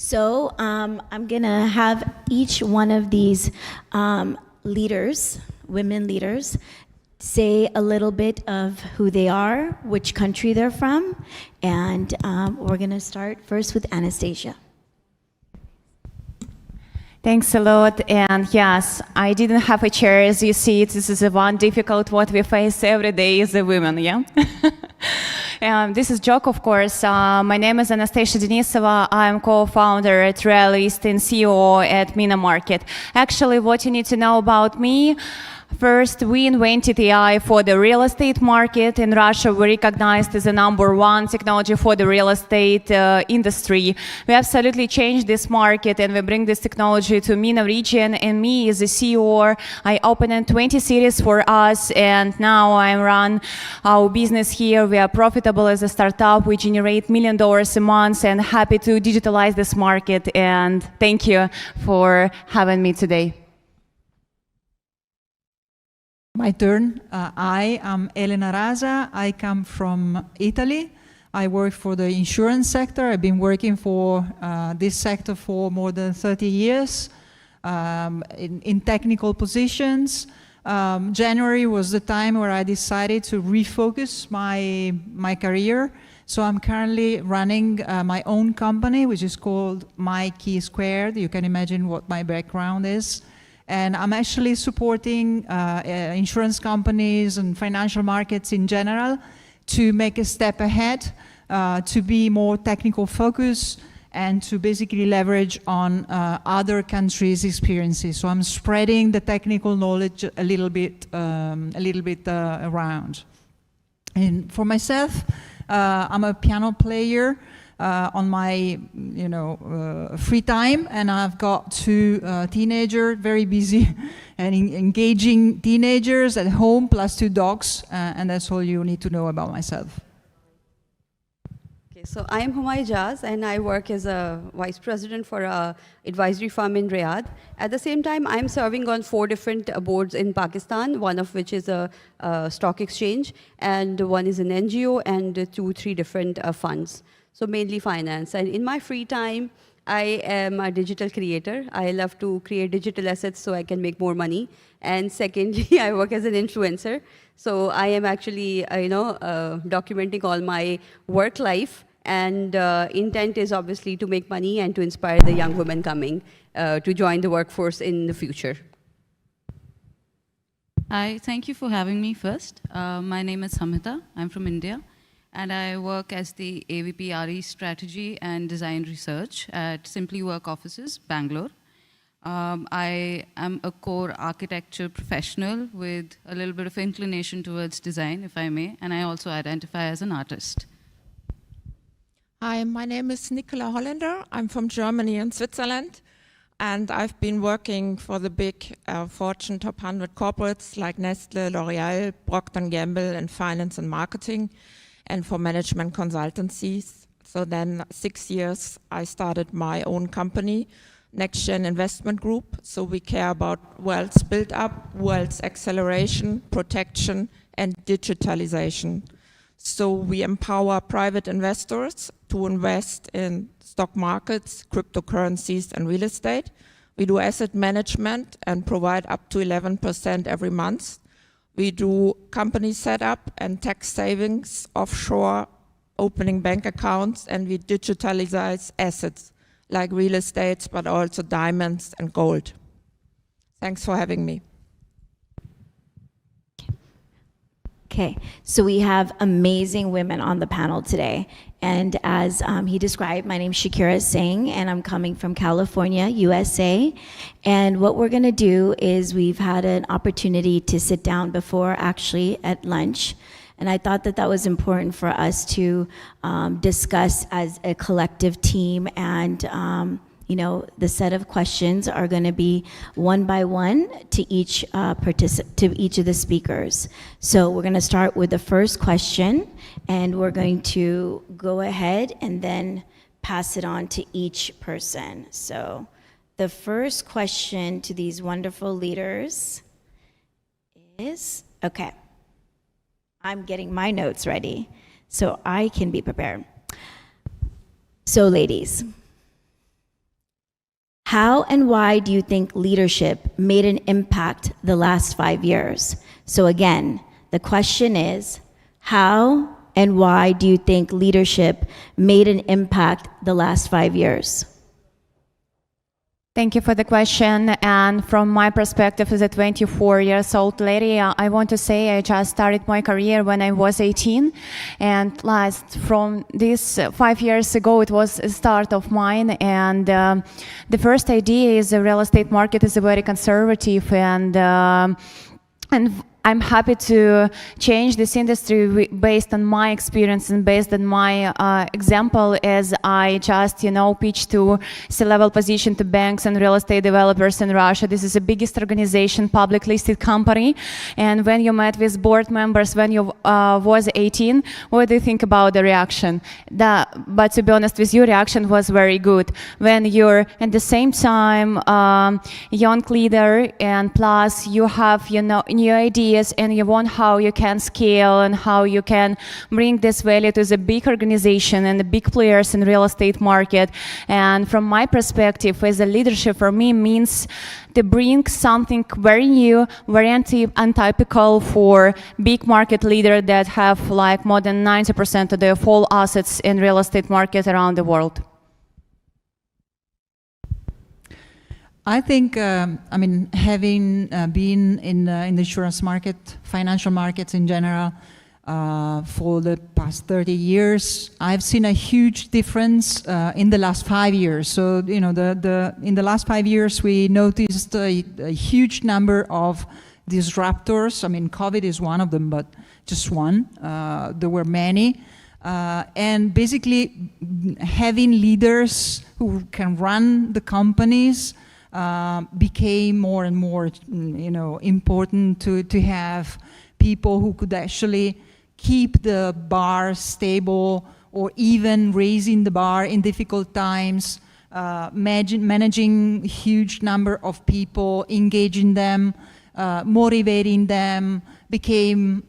So I'm gonna have each one of these leaders, women leaders, say a little bit of who they are, which country they're from, and we're gonna start first with Anastasia. Thanks a lot, and yes, I didn't have a chair. As you see, this is the one difficult what we face every day as a woman, yeah? This is joke, of course. My name is Anastasia Denisova. I'm co-founder at Realiste and CEO at MENA Market. Actually, what you need to know about me, first, we invented AI for the real estate market. In Russia, we recognized as the #1 technology for the real estate industry. We absolutely changed this market and we bring this technology to MENA region. And me as a CEO, I opened in 20 cities for us, and now I run our business here. We are profitable as a startup. We generate $1 million a month, and happy to digitalize this market. And thank you for having me today. My turn. I am Elena Rasa. I come from Italy. I work for the insurance sector. I've been working for this sector for more than 30 years in technical positions. January was the time where I decided to refocus my career. So I'm currently running my own company, which is called MyChi2. You can imagine what my background is. And I'm actually supporting insurance companies and financial markets in general to make a step ahead, to be more technical focused, and to basically leverage on other countries' experiences. So I'm spreading the technical knowledge a little bit around. And for myself, I'm a piano player on my free time, and I've got 2 teenagers, very busy and engaging teenagers at home, plus 2 dogs, and that's all you need to know about myself. Okay, so I'm Huma Ejaz, and I work as a vice president for an advisory firm in Riyadh. At the same time, I'm serving on 4 different boards in Pakistan, one of which is a stock exchange, and one is an NGO, and 2-3 different funds. So mainly finance. And in my free time, I am a digital creator. I love to create digital assets so I can make more money. And secondly, I work as an influencer. So I am actually, documenting all my work life. And intent is obviously to make money and to inspire the young women coming to join the workforce in the future. Hi, thank you for having me first. My name is Samhita. I'm from India. And I work as the AVP RE Strategy and Design Research at Simpliwork offices, Bangalore. I am a core architecture professional with a little bit of inclination towards design, if I may, and I also identify as an artist. Hi, my name is Nicola Hollender. I'm from Germany and Switzerland, and I've been working for the big Fortune top 100 corporates like Nestle, L'Oreal, Procter & Gamble in finance and marketing, and for management consultancies. So then 6 years, I started my own company, NextGen Investment Group. So we care about wealth build-up, wealth acceleration, protection, and digitalization. So we empower private investors to invest in stock markets, cryptocurrencies, and real estate. We do asset management and provide up to 11% every month. We do company setup and tax savings, offshore, opening bank accounts, and we digitalize assets like real estate, but also diamonds and gold. Thanks for having me. Okay, so we have amazing women on the panel today. And as he described, my name is Shkira Singh, and I'm coming from California, USA. And what we're gonna do is we've had an opportunity to sit down before, actually, at lunch. And I thought that that was important for us to discuss as a collective team. And the set of questions are going to be one by one to each of the speakers. So we're going to start with the first question, and we're going to go ahead and then pass it on to each person. So the first question to these wonderful leaders is, okay, I'm getting my notes ready so I can be prepared. So ladies, How and why do you think leadership made an impact the last 5 years? So again, the question is, how and why do you think leadership made an impact the last 5 years? Thank you for the question. And from my perspective as a 24-year-old lady, I want to say I just started my career when I was 18. And from this 5 years ago, it was a start of mine. And the first idea is the real estate market is very conservative, and I'm happy to change this industry based on my experience and based on my example, as I just, pitched to C-level position to banks and real estate developers in Russia. This is the biggest organization, public listed company. And when you met with board members when you was 18, what do you think about the reaction? But to be honest with you, reaction was very good. When you're at the same time young leader, and plus you have new ideas, and you want how you can scale and how you can bring this value to the big organization and the big players in real estate market. And from my perspective, as a leadership for me means to bring something very new, very untypical for big market leader that have like more than 90% of their full assets in real estate market around the world. I think, having been in the insurance market, financial markets in general, for the past 30 years, I've seen a huge difference in the last 5 years. So, in the last 5 years, we noticed a huge number of disruptors. I mean, COVID is one of them, but just one. There were many. And basically, having leaders who can run the companies became more and more, important to have people who could actually keep the bar stable or even raising the bar in difficult times, managing huge number of people, engaging them, motivating them became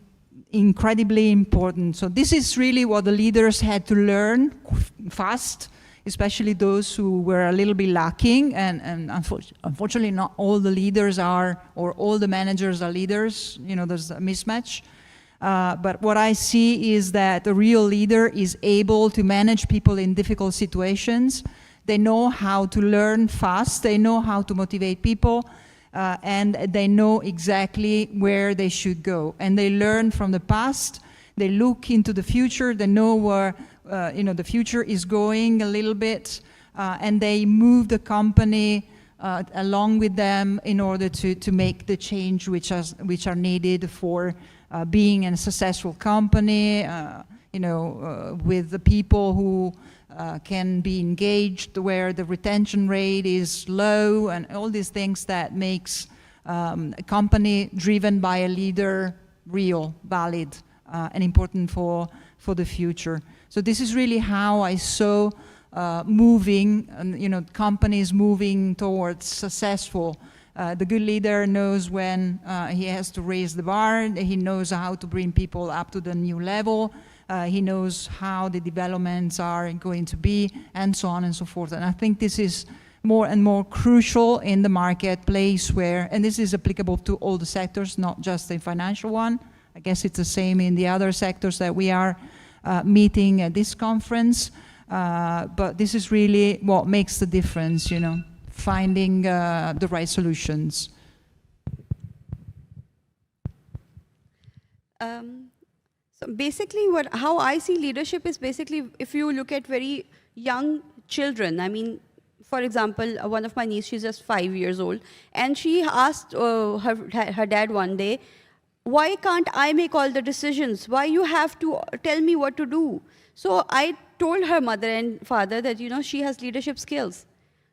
incredibly important. So this is really what the leaders had to learn fast, especially those who were a little bit lacking, and unfortunately not all the leaders are, or all the managers are leaders, there's a mismatch. But what I see is that a real leader is able to manage people in difficult situations. They know how to learn fast, they know how to motivate people, and they know exactly where they should go. And they learn from the past, they look into the future, they know where the future is going a little bit, and they move the company along with them in order to make the change which are needed for being a successful company, with the people who can be engaged, where the retention rate is low, and all these things that makes a company driven by a leader real, valid, and important for the future. So this is really how I saw moving, companies moving towards successful. The good leader knows when he has to raise the bar, he knows how to bring people up to the new level, he knows how the developments are going to be, and so on and so forth. And I think this is more and more crucial in the marketplace where, and this is applicable to all the sectors, not just the financial one. I guess it's the same in the other sectors that we are meeting at this conference, but this is really what makes the difference, finding the right solutions. So basically, how I see leadership is basically, if you look at very young children, I mean, for example, one of my niece, she's just 5 years old, and she asked her dad one day, why can't I make all the decisions? Why you have to tell me what to do? So I told her mother and father that, she has leadership skills.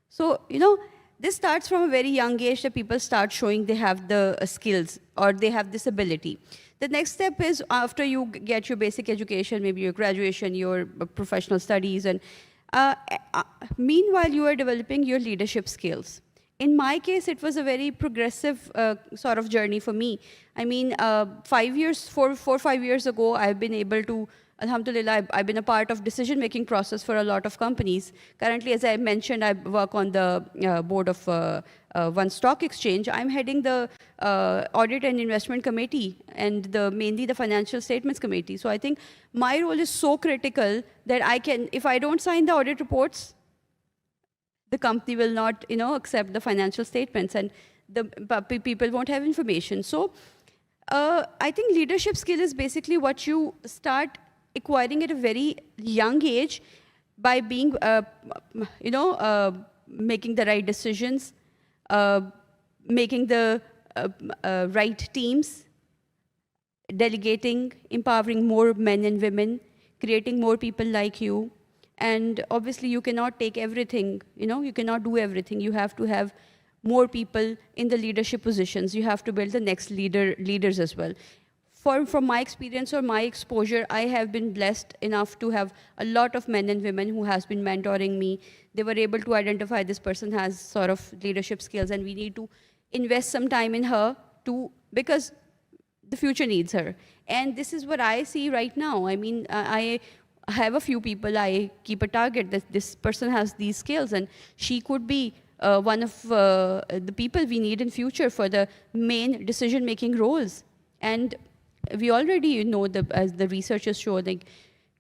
So, this starts from a very young age that people start showing they have the skills or they have this ability. The next step is after you get your basic education, maybe your graduation, your professional studies, and meanwhile you are developing your leadership skills. In my case, it was a very progressive sort of journey for me. I mean, 4 or 5 years ago, I've been able to Alhamdulillah, I've been a part of decision-making process for a lot of companies. Currently, as I mentioned, I work on the board of one stock exchange. I'm heading the audit and investment committee and mainly the financial statements committee. So I think my role is so critical that if I don't sign the audit reports, the company will not, accept the financial statements, and the people won't have information. So I think leadership skill is basically what you start acquiring at a very young age by being, making the right decisions, making the right teams, delegating, empowering more men and women, creating more people like you. And obviously you cannot take everything, you cannot do everything. You have to have more people in the leadership positions. You have to build the next leaders as well. From my experience or my exposure, I have been blessed enough to have a lot of men and women who has been mentoring me. They were able to identify this person has sort of leadership skills, and we need to invest some time in her because the future needs her. And this is what I see right now. I mean, I have a few people, I keep a target that this person has these skills, and she could be one of the people we need in future for the main decision-making roles. And we already know, as the researchers show, like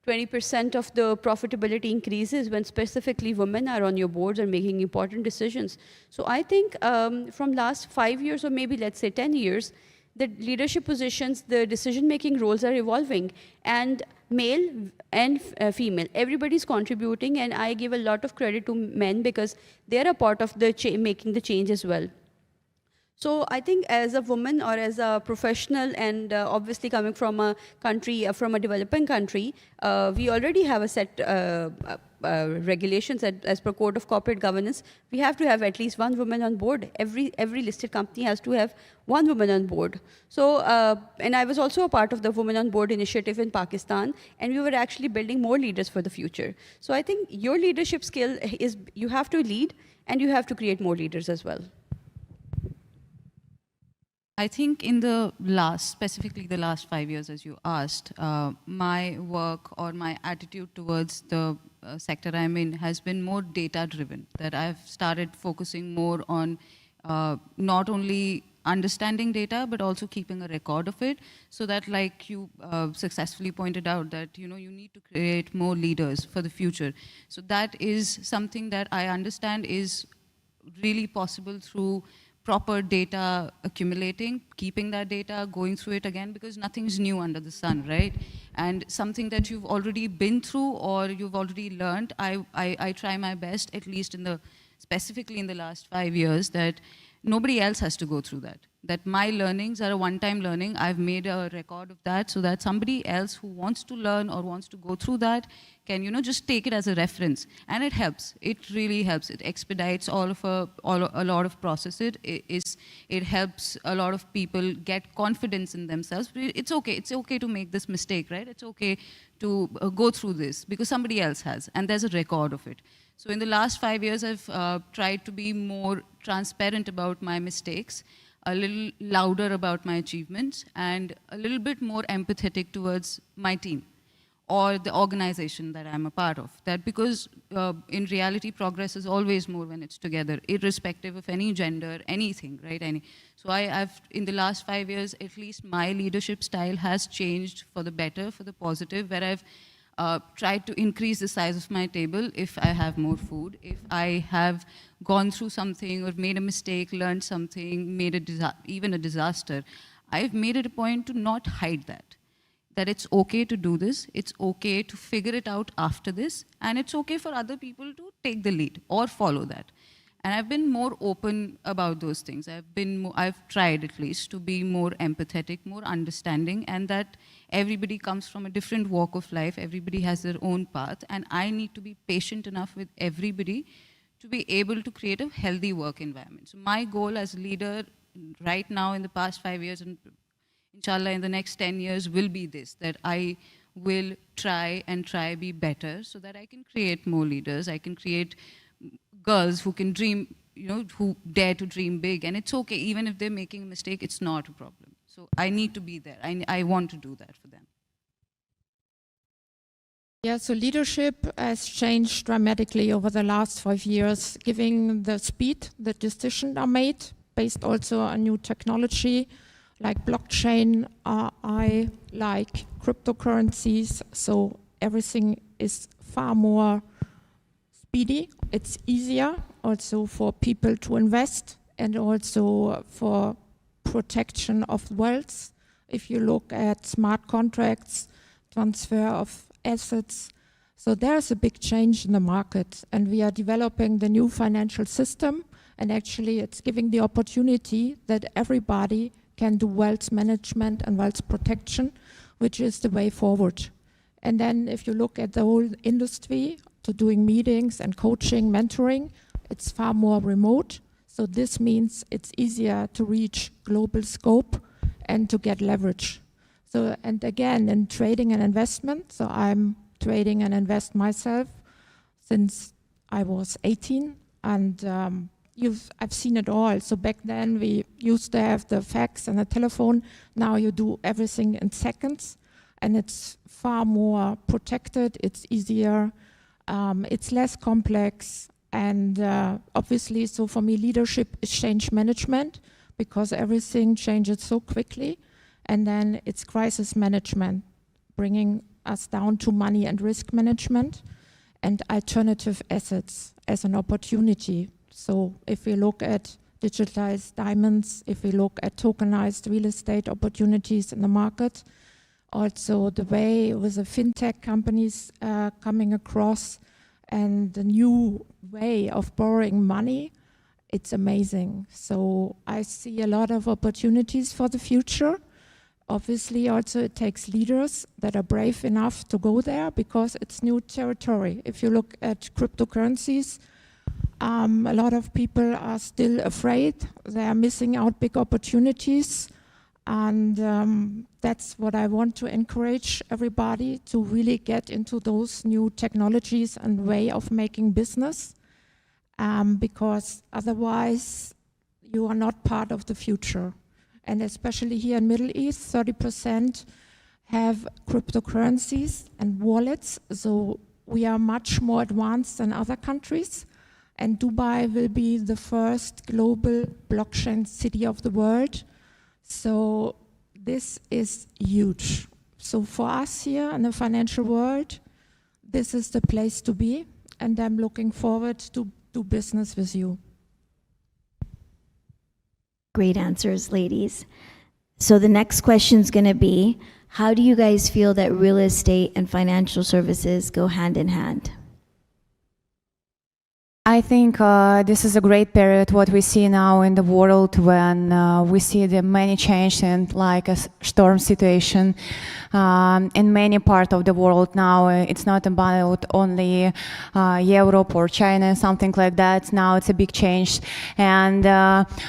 20% of the profitability increases when specifically women are on your boards and making important decisions. So I think from last 5 years, or maybe let's say 10 years, the leadership positions, the decision-making roles are evolving, and male and female, everybody's contributing, and I give a lot of credit to men because they're a part of the making the change as well. So I think as a woman or as a professional, and obviously coming from a country, from a developing country, we already have a set regulations as per Code of Corporate Governance. We have to have at least one woman on board. Every listed company has to have one woman on board. So, and I was also a part of the Women on Board initiative in Pakistan, and we were actually building more leaders for the future. So I think your leadership skill is you have to lead, and you have to create more leaders as well. I think specifically the last 5 years, as you asked, my work or my attitude towards the sector I'm in has been more data-driven, that I've started focusing more on not only understanding data, but also keeping a record of it, so that, like you successfully pointed out, that you need to create more leaders for the future. So that is something that I understand is really possible through proper data accumulating, keeping that data, going through it again, because nothing's new under the sun, right? And something that you've already been through or you've already learned, I try my best, at least specifically in the last 5 years, that nobody else has to go through that. That my learnings are a one-time learning. I've made a record of that so that somebody else who wants to learn or wants to go through that can, just take it as a reference. And it helps. It really helps. It expedites a lot of processes. It helps a lot of people get confidence in themselves. It's okay. It's okay to make this mistake, right? It's okay to go through this because somebody else has, and there's a record of it. So in the last 5 years, I've tried to be more transparent about my mistakes, a little louder about my achievements, and a little bit more empathetic towards my team or the organization that I'm a part of. That because in reality, progress is always more when it's together, irrespective of any gender, anything, right? So I've, in the last 5 years, at least my leadership style has changed for the better, for the positive, where I've tried to increase the size of my table if I have more food, if I have gone through something or made a mistake, learned something, even a disaster. I've made it a point to not hide that it's okay to do this, it's okay to figure it out after this, and it's okay for other people to take the lead or follow that. And I've been more open about those things. I've tried at least to be more empathetic, more understanding, and that everybody comes from a different walk of life. Everybody has their own path, and I need to be patient enough with everybody to be able to create a healthy work environment. So my goal as a leader right now in the past 5 years, and inshallah in the next 10 years, will be this, that I will try be better so that I can create more leaders. I can create girls who can dream, who dare to dream big. And it's okay, even if they're making a mistake, it's not a problem. So I need to be there. I want to do that for them. Yeah, so leadership has changed dramatically over the last 5 years, giving the speed that decisions are made, based also on new technology like blockchain, AI, like cryptocurrencies. So everything is far more speedy. It's easier also for people to invest and also for protection of wealth. If you look at smart contracts, transfer of assets. So there's a big change in the market, and we are developing the new financial system, and actually it's giving the opportunity that everybody can do wealth management and wealth protection, which is the way forward. And then if you look at the whole industry to doing meetings and coaching, mentoring, it's far more remote. So this means it's easier to reach global scope and to get leverage. So, and again, in trading and investment, so I'm trading and invest myself since I was 18, and I've seen it all. So back then we used to have the fax and the telephone. Now you do everything in seconds, and it's far more protected. It's easier. It's less complex, and obviously, so for me, leadership is change management because everything changes so quickly. And then it's crisis management, bringing us down to money and risk management, and alternative assets as an opportunity. So if we look at digitalized diamonds, if we look at tokenized real estate opportunities in the market, also the way with the fintech companies coming across and the new way of borrowing money, it's amazing. So I see a lot of opportunities for the future. Obviously, also it takes leaders that are brave enough to go there because it's new territory. If you look at cryptocurrencies, a lot of people are still afraid. They are missing out big opportunities. And that's what I want to encourage everybody to really get into those new technologies and way of making business. Because otherwise you are not part of the future. And especially here in Middle East, 30% have cryptocurrencies and wallets. So we are much more advanced than other countries. And Dubai will be the first global blockchain city of the world. So this is huge. So for us here in the financial world, this is the place to be. And I'm looking forward to do business with you. Great answers, ladies. So the next question is going to be, how do you guys feel that real estate and financial services go hand in hand? I think this is a great period, what we see now in the world when we see the many change and like a storm situation in many parts of the world now. It's not about only Europe or China, something like that. Now it's a big change. And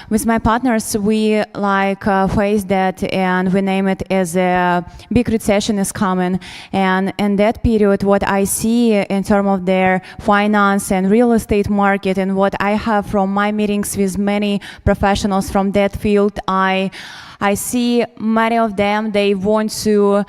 with my partners, we like face that and we name it as a big recession is coming. And in that period, what I see in terms of their finance and real estate market and what I have from my meetings with many professionals from that field, I see many of them, they want to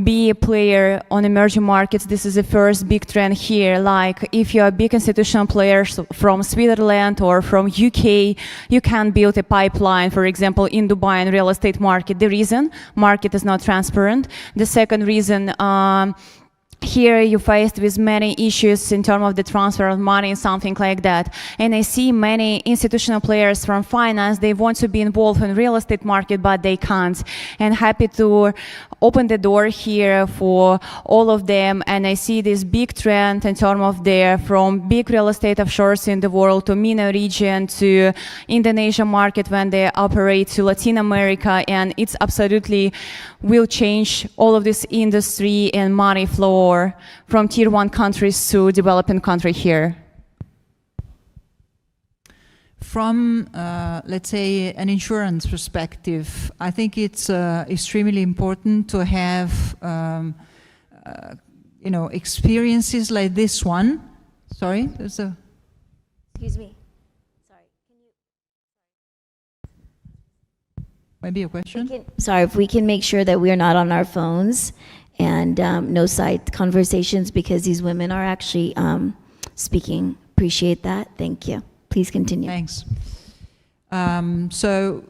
be a player on emerging markets. This is the first big trend here. Like if you're a big institutional player from Switzerland or from UK, you can build a pipeline, for example, in Dubai and real estate market. The reason market is not transparent. The second reason, here you're faced with many issues in terms of the transfer of money and something like that. And I see many institutional players from finance, they want to be involved in real estate market, but they can't. And happy to open the door here for all of them. And I see this big trend in terms of their from big real estate offshores in the world to MENA region to Indonesia market when they operate to Latin America. And it's absolutely will change all of this industry and money flow from tier 1 countries to developing country here. From, let's say, an insurance perspective, I think it's extremely important to have, experiences like this one. Sorry, there's a... Excuse me. Sorry. Can you... Maybe a question? Sorry, if we can make sure that we're not on our phones and no side conversations because these women are actually speaking. Appreciate that. Thank you. Please continue. Thanks. So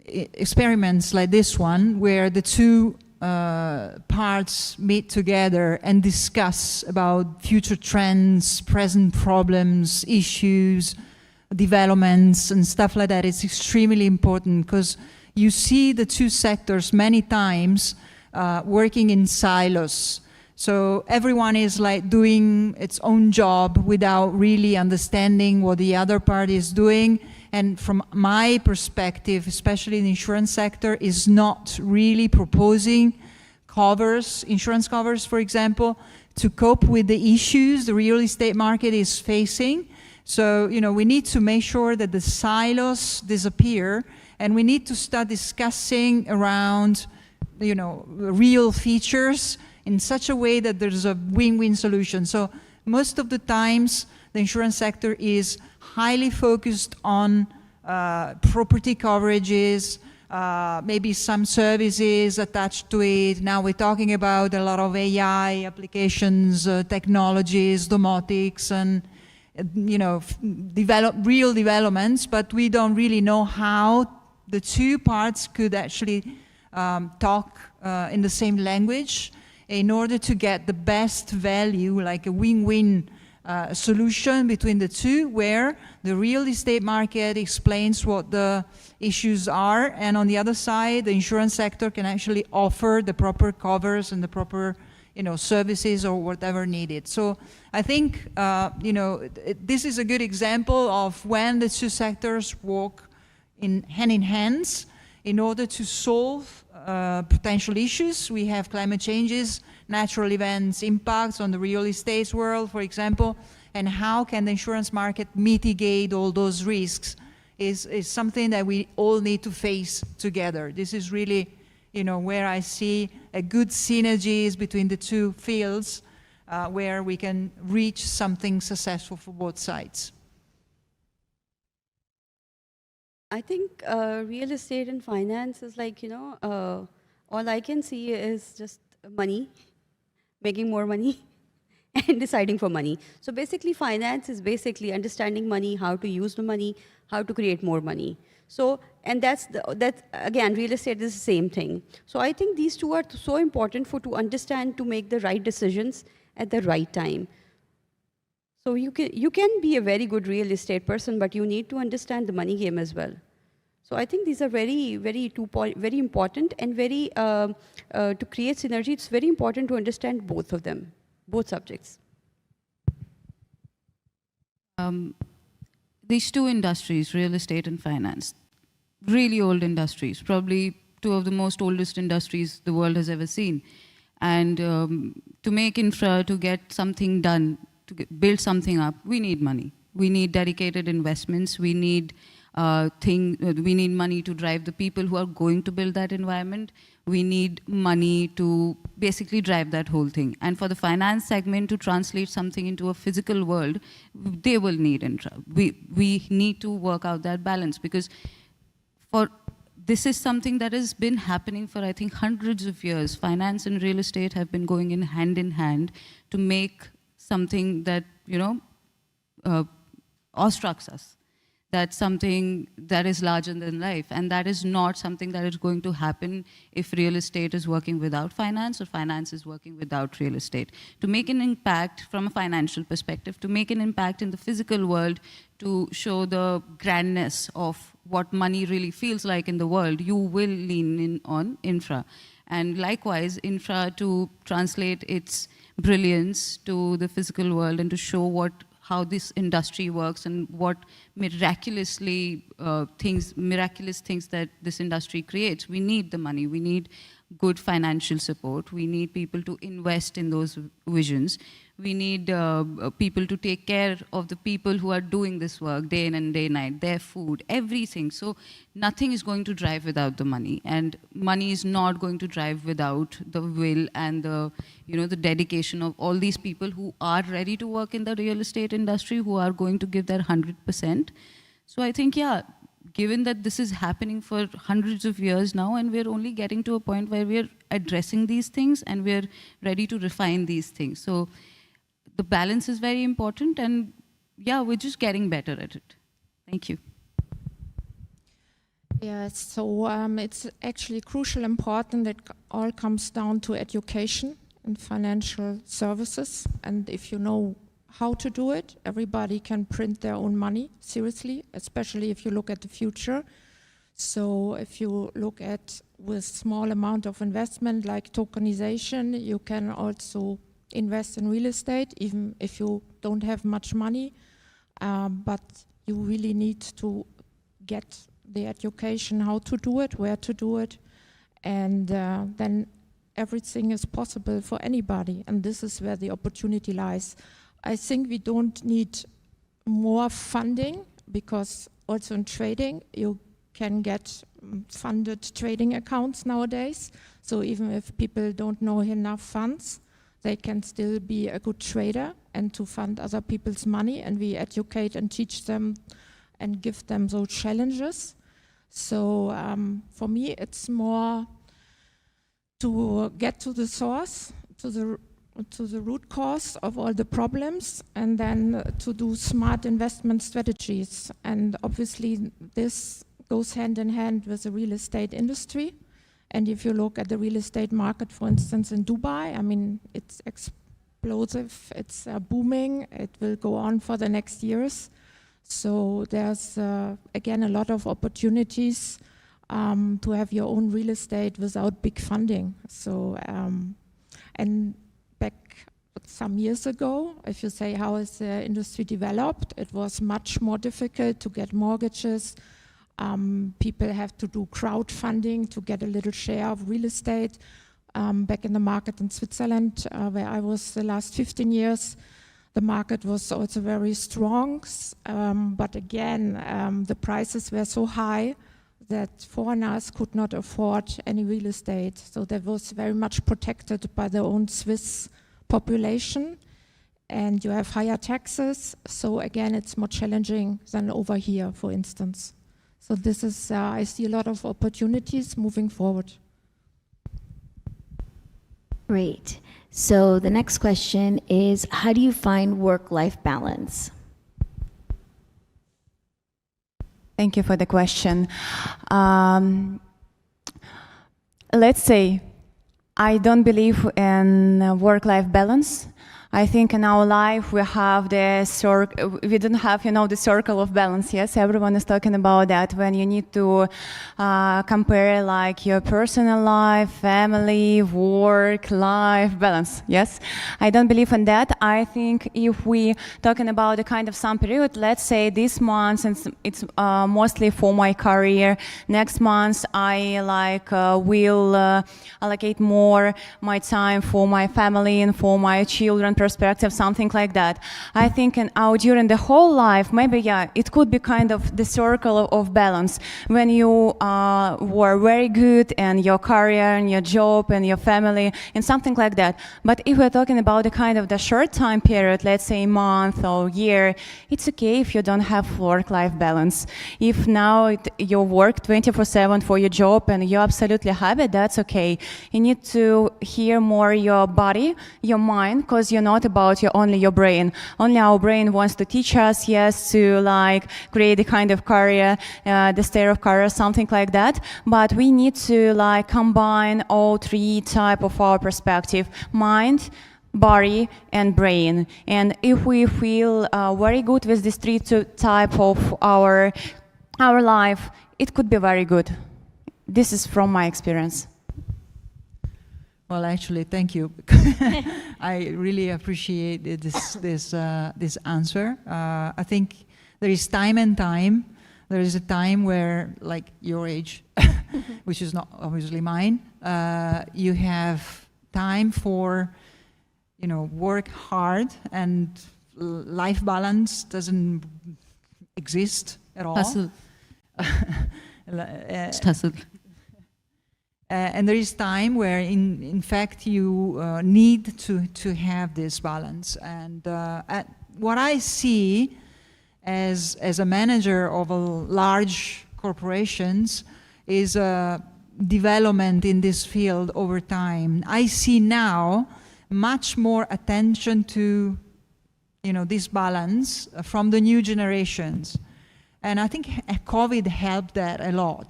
experiments like this one, where the two parts meet together and discuss about future trends, present problems, issues, developments, and stuff like that, it's extremely important because you see the two sectors many times working in silos. So everyone is like doing its own job without really understanding what the other party is doing. And from my perspective, especially in the insurance sector, is not really proposing covers, insurance covers, for example, to cope with the issues the real estate market is facing. So, you know, we need to make sure that the silos disappear, and we need to start discussing around, you know, real features in such a way that there's a win-win solution. So most of the times, the insurance sector is highly focused on property coverages, maybe some services attached to it. Now we're talking about a lot of AI applications, technologies, domotics, and you know, real developments, but we don't really know how the two parts could actually talk in the same language in order to get the best value, like a win-win solution between the two, where the real estate market explains what the issues are, and on the other side, the insurance sector can actually offer the proper covers and the proper, you know, services or whatever needed. So I think, you know, this is a good example of when the two sectors work in hands in order to solve potential issues. We have climate changes, natural events, impacts on the real estate world, for example, and how can the insurance market mitigate all those risks is something that we all need to face together. This is really, you know, where I see a good synergies between the two fields where we can reach something successful for both sides. I think real estate and finance is like, you know, all I can see is just money, making more money, and deciding for money. So basically, finance is basically understanding money, how to use the money, how to create more money. So, and that's again, real estate is the same thing. So I think these two are so important to understand, to make the right decisions at the right time. So you can be a very good real estate person, but you need to understand the money game as well. So I think these are very important, and very, to create synergy, it's very important to understand both of them, both subjects. These two industries, real estate and finance, really old industries, probably two of the most oldest industries the world has ever seen. And to make infra, to get something done, to build something up, we need money. We need dedicated investments. We need money to drive the people who are going to build that environment. We need money to basically drive that whole thing. And for the finance segment to translate something into a physical world, they will need infra. We need to work out that balance, because this is something that has been happening for, I think, hundreds of years. Finance and real estate have been going in hand to make something that, you know, awestrucks us. That's something that is larger than life, and that is not something that is going to happen if real estate is working without finance, or finance is working without real estate. To make an impact from a financial perspective, to make an impact in the physical world, to show the grandness of what money really feels like in the world, you will lean in on infra. And likewise, infra to translate its brilliance to the physical world and to show how this industry works and what miraculous things that this industry creates. We need the money. We need good financial support. We need people to invest in those visions. We need people to take care of the people who are doing this work day in and day night, their food, everything. So nothing is going to drive without the money, and money is not going to drive without the will and the dedication of all these people who are ready to work in the real estate industry, who are going to give their 100%. So I think, yeah, given that this is happening for hundreds of years now, and we're only getting to a point where we're addressing these things and we're ready to refine these things. So the balance is very important, and yeah, we're just getting better at it. Thank you. Yes, so it's actually crucially important that all comes down to education in financial services. And if you know how to do it, everybody can print their own money, seriously, especially if you look at the future. So if you look at with small amount of investment like tokenization, you can also invest in real estate, even if you don't have much money. But you really need to get the education, how to do it, where to do it, and then everything is possible for anybody, and this is where the opportunity lies. I think we don't need more funding, because also in trading you can get funded trading accounts nowadays, so even if people don't know enough funds, they can still be a good trader and to fund other people's money, and we educate and teach them and give them those challenges. So for me, it's more to get to the source, to the root cause of all the problems, and then to do smart investment strategies. And obviously, this goes hand in hand with the real estate industry. And if you look at the real estate market, for instance, in Dubai, I mean, it's explosive, it's booming, it will go on for the next years. So there's, again, a lot of opportunities to have your own real estate without big funding. So, and back some years ago, if you say how is the industry developed, it was much more difficult to get mortgages. People have to do crowdfunding to get a little share of real estate. Back in the market in Switzerland, where I was the last 15 years, the market was also very strong, but again, the prices were so high that foreigners could not afford any real estate. So that was very much protected by their own Swiss population, and you have higher taxes. So again, it's more challenging than over here, for instance. So this is, I see a lot of opportunities moving forward. Great. So the next question is, how do you find work-life balance? Thank you for the question. Let's say I don't believe in work-life balance. I think in our life we have the we don't have, the circle of balance. Yes, everyone is talking about that when you need to compare like your personal life, family, work, life balance. Yes, I don't believe in that. I think if we talking about a kind of some period, let's say this month, since it's mostly for my career, next month I will allocate more my time for my family and for my children perspective, something like that. I think during the whole life, maybe, yeah, it could be kind of the circle of balance when you were very good and your career and your job and your family and something like that. But if we're talking about the kind of the short time period, let's say month or year, it's okay if you don't have work-life balance. If now you work 24/7 for your job and you're absolutely happy, that's okay. You need to hear more your body, your mind, because you're not about only your brain. Only our brain wants to teach us, yes, to create a kind of career, the state of career, something like that. But we need to combine all three type of our perspective: mind, body, and brain. And if we feel very good with these three type of our life, it could be very good. This is from my experience. Well, actually, thank you. I really appreciate this answer. I think there is time and time. There is a time where, like your age, which is not obviously mine, you have time for, work hard, and life balance doesn't exist at all. Hustle. It's hustle. And there is time where, in fact, you need to have this balance. And what I see as a manager of a large corporations is a development in this field over time. I see now much more attention to, this balance from the new generations. And I think COVID helped that a lot.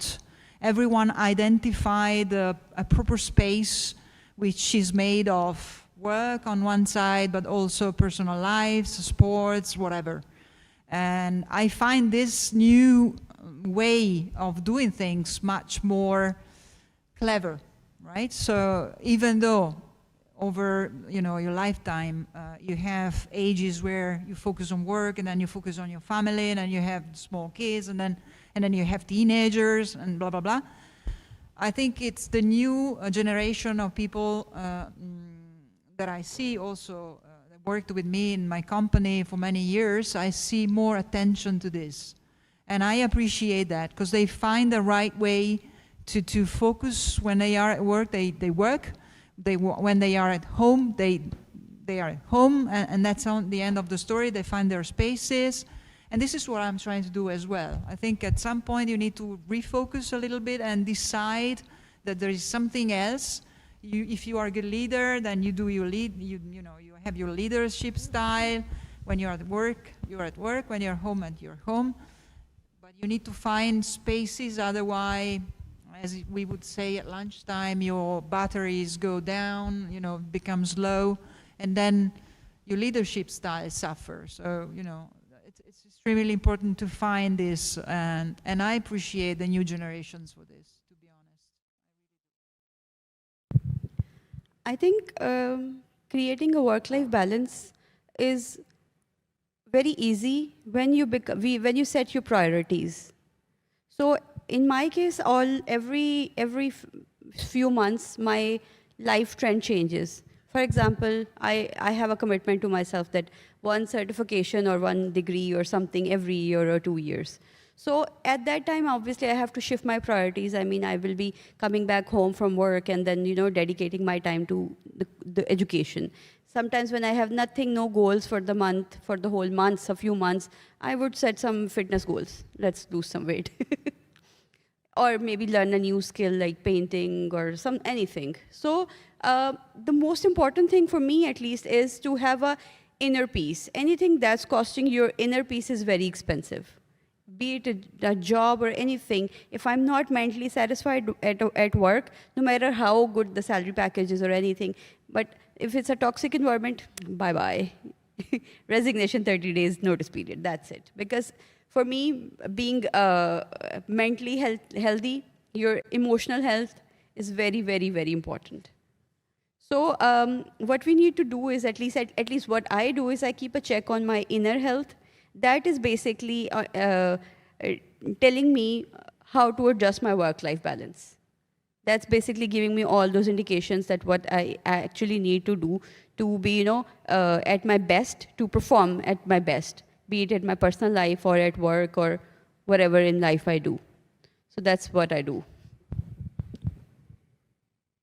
Everyone identified a proper space which is made of work on one side, but also personal lives, sports, whatever. And I find this new way of doing things much more clever, right? So even though over your lifetime you have ages where you focus on work, and then you focus on your family, and then you have small kids, and then you have teenagers and blah blah blah. I think it's the new generation of people that I see also that worked with me in my company for many years. I see more attention to this, and I appreciate that, because they find the right way to focus. When they are at work, they work. When they are at home, they are at home, and that's on the end of the story. They find their spaces, and this is what I'm trying to do as well. I think at some point you need to refocus a little bit and decide that there is something else. If you are a good leader, then you do your lead. You have your leadership style. When you're at work, you're at work. When you're home, and you're home. But you need to find spaces, otherwise, as we would say at lunchtime, your batteries go down, becomes low, and then your leadership style suffers. So, it's extremely important to find this, and I appreciate the new generations for this, to be honest. I think creating a work-life balance is very easy when you set your priorities. So in my case, every few months, my life trend changes. For example, I have a commitment to myself that one certification or one degree or something every year or 2 years. So at that time, obviously, I have to shift my priorities. I mean, I will be coming back home from work and then, dedicating my time to the education. Sometimes when I have nothing, no goals for the month, for the whole month, a few months, I would set some fitness goals. Let's lose some weight. Or maybe learn a new skill like painting or anything. So the most important thing for me, at least, is to have a inner peace. Anything that's costing your inner peace is very expensive. Be it a job or anything, if I'm not mentally satisfied at work, no matter how good the salary package is or anything, but if it's a toxic environment, bye-bye. Resignation, 30 days, notice period, that's it. Because for me, being mentally healthy, your emotional health is very, very, very important. So what we need to do is, at least what I do is I keep a check on my inner health. That is basically telling me how to adjust my work-life balance. That's basically giving me all those indications that what I actually need to do to be, at my best, to perform at my best, be it in my personal life or at work or whatever in life I do. So that's what I do.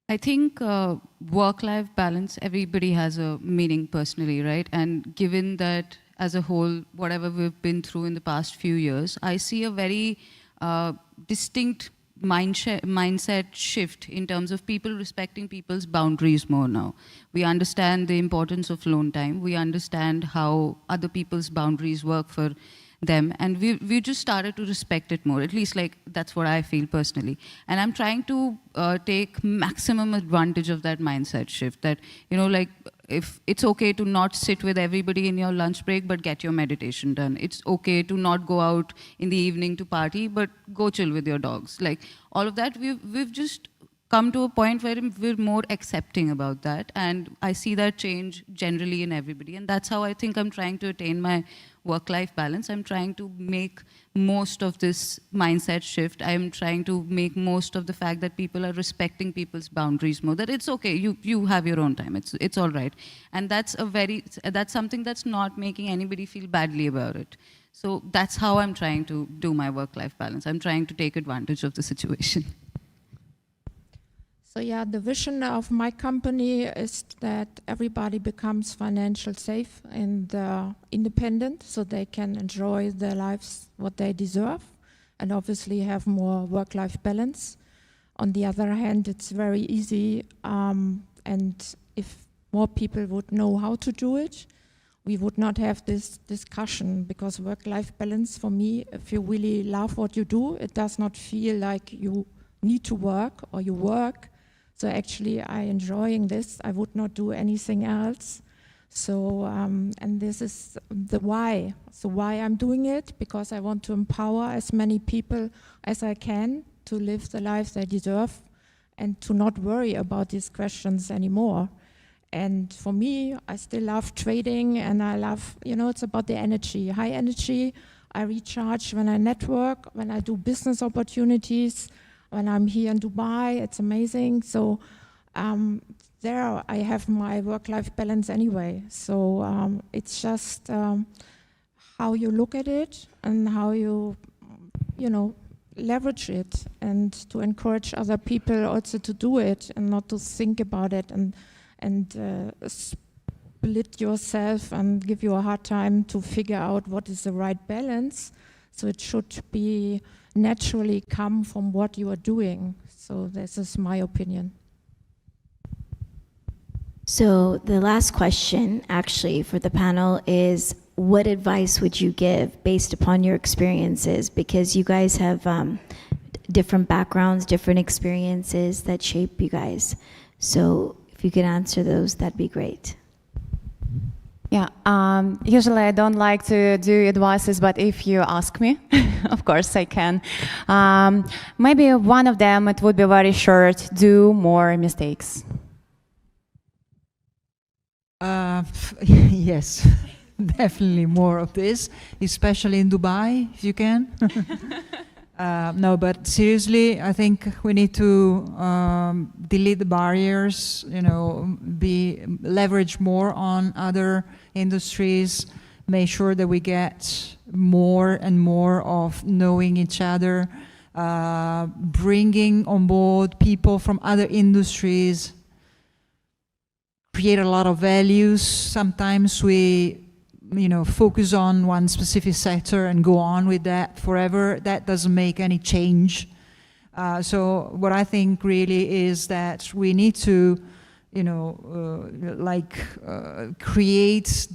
I think work-life balance, everybody has a meaning personally, right? And given that as a whole, whatever we've been through in the past few years, I see a very distinct mindset shift in terms of people respecting people's boundaries more now. We understand the importance of alone time. We understand how other people's boundaries work for them, and we just started to respect it more. At least, like, that's what I feel personally. And I'm trying to take maximum advantage of that mindset shift. That, like, if it's okay to not sit with everybody in your lunch break, but get your meditation done. It's okay to not go out in the evening to party, but go chill with your dogs. Like, all of that, we've just come to a point where we're more accepting about that. And I see that change generally in everybody. And that's how I think I'm trying to attain my work-life balance. I'm trying to make most of this mindset shift. I'm trying to make most of the fact that people are respecting people's boundaries more, that it's okay, you have your own time, it's all right. And that's something that's not making anybody feel badly about it. So that's how I'm trying to do my work-life balance. I'm trying to take advantage of the situation. So yeah, the vision of my company is that everybody becomes financially safe and independent, so they can enjoy their lives what they deserve. and obviously have more work-life balance. On the other hand, it's very easy, and if more people would know how to do it, we would not have this discussion, because work-life balance for me, if you really love what you do, it does not feel like you need to work or you work. So actually I'm enjoying this. I would not do anything else. So, and this is the why. So why I'm doing it, because I want to empower as many people as I can to live the life they deserve and to not worry about these questions anymore. And for me, I still love trading, and I love, it's about the energy, high energy. I recharge when I network, when I do business opportunities, when I'm here in Dubai, it's amazing. So there I have my work-life balance anyway. So it's just how you look at it and how you, leverage it, and to encourage other people also to do it and not to think about it and split yourself and give you a hard time to figure out what is the right balance. So it should be naturally come from what you are doing. So this is my opinion. So the last question actually for the panel is, what advice would you give based upon your experiences? Because you guys have different backgrounds, different experiences that shape you guys. So if you could answer those, that'd be great. Yeah, usually I don't like to do advices, but if you ask me, of course I can. Maybe one of them, it would be very short: do more mistakes. Yes, definitely more of this, especially in Dubai, if you can. No, but seriously, I think we need to delete the barriers, leverage more on other industries, make sure that we get more and more of knowing each other, bringing on board people from other industries, create a lot of values. Sometimes we focus on one specific sector and go on with that forever. That doesn't make any change. So what I think really is that we need to, create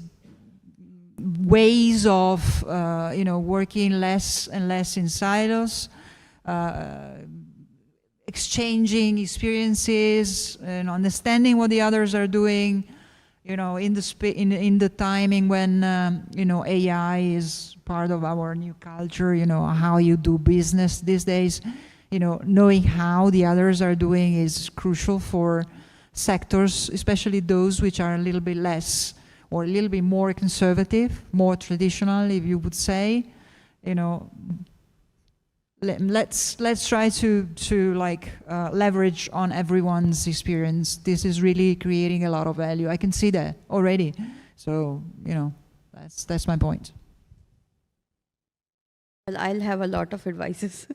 ways of, working less and less in silos, exchanging experiences and understanding what the others are doing. In the timing when AI is part of our new culture, how you do business these days, knowing how the others are doing is crucial for sectors, especially those which are a little bit less or a little bit more conservative, more traditional, if you would say. Let's try to leverage on everyone's experience. This is really creating a lot of value. I can see that already. So that's my point. Well, I'll have a lot of advices,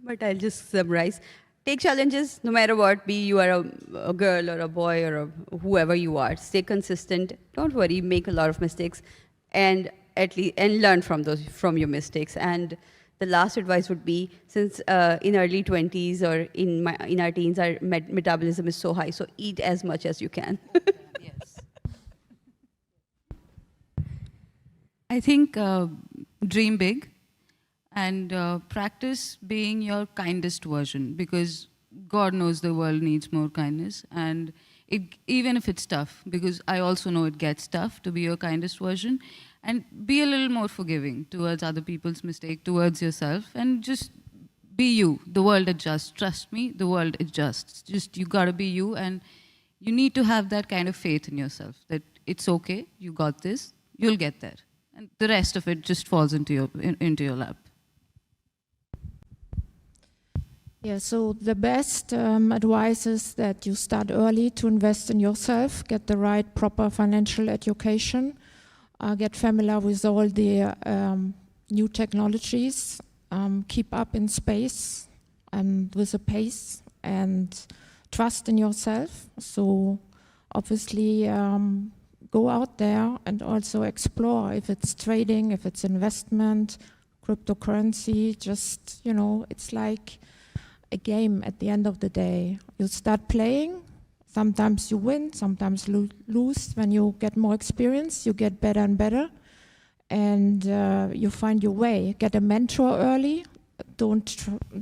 but I'll just summarize. Take challenges, no matter what. Be you are a girl or a boy or whoever you are. Stay consistent. Don't worry. Make a lot of mistakes, and learn from your mistakes. And the last advice would be, since in early 20s or in our teens, our metabolism is so high, so eat as much as you can. Yes. I think dream big and practice being your kindest version, because God knows the world needs more kindness, and even if it's tough, because I also know it gets tough to be your kindest version. And be a little more forgiving towards other people's mistake, towards yourself, and just be you. The world adjusts. Trust me, the world adjusts. Just you gotta be you, and you need to have that kind of faith in yourself that it's okay, you got this, you'll get there, and the rest of it just falls into your lap. Yeah, so the best advice is that you start early to invest in yourself, get the right proper financial education, get familiar with all the new technologies, keep up in space and with the pace, and trust in yourself. So obviously go out there and also explore, if it's trading, if it's investment, cryptocurrency, just, you know, it's like a game at the end of the day. You start playing, sometimes you win, sometimes lose. When you get more experience, you get better and better, and you find your way. Get a mentor early. Don't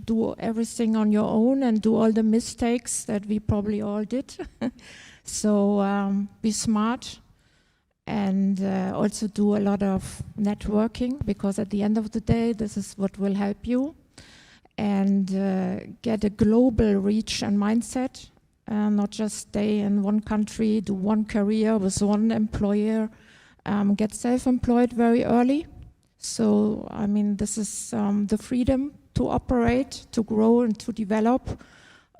do everything on your own and do all the mistakes that we probably all did. So be smart, and also do a lot of networking, because at the end of the day, this is what will help you. And get a global reach and mindset, not just stay in one country, do one career with one employer. Get self-employed very early. So, I mean, this is the freedom to operate, to grow, and to develop.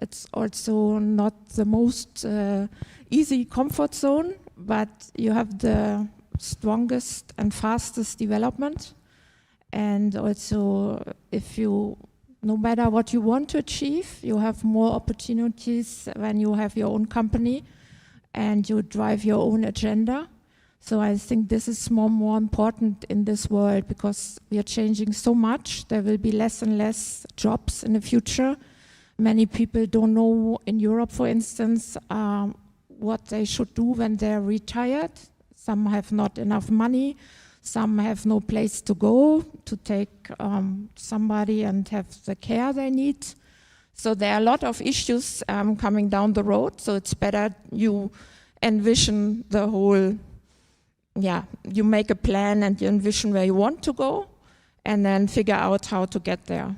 It's also not the most easy comfort zone, but you have the strongest and fastest development. And also, if you, no matter what you want to achieve, you have more opportunities when you have your own company and you drive your own agenda. So I think this is more important in this world, because we are changing so much. There will be less and less jobs in the future. Many people don't know, in Europe, for instance, what they should do when they're retired. Some have not enough money. Some have no place to go to take somebody and have the care they need. So there are a lot of issues coming down the road. So it's better you envision the whole, you make a plan and you envision where you want to go, and then figure out how to get there.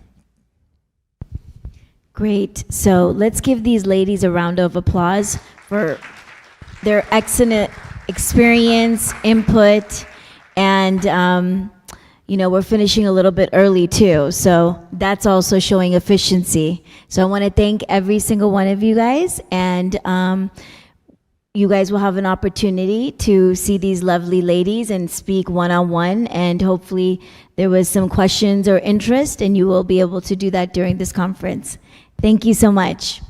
Great. So let's give these ladies a round of applause for their excellent experience, input, and you know, we're finishing a little bit early too, so that's also showing efficiency. So I want to thank every single one of you guys, and you guys will have an opportunity to see these lovely ladies and speak one-on-one, and hopefully there was some questions or interest, and you will be able to do that during this conference. Thank you so much.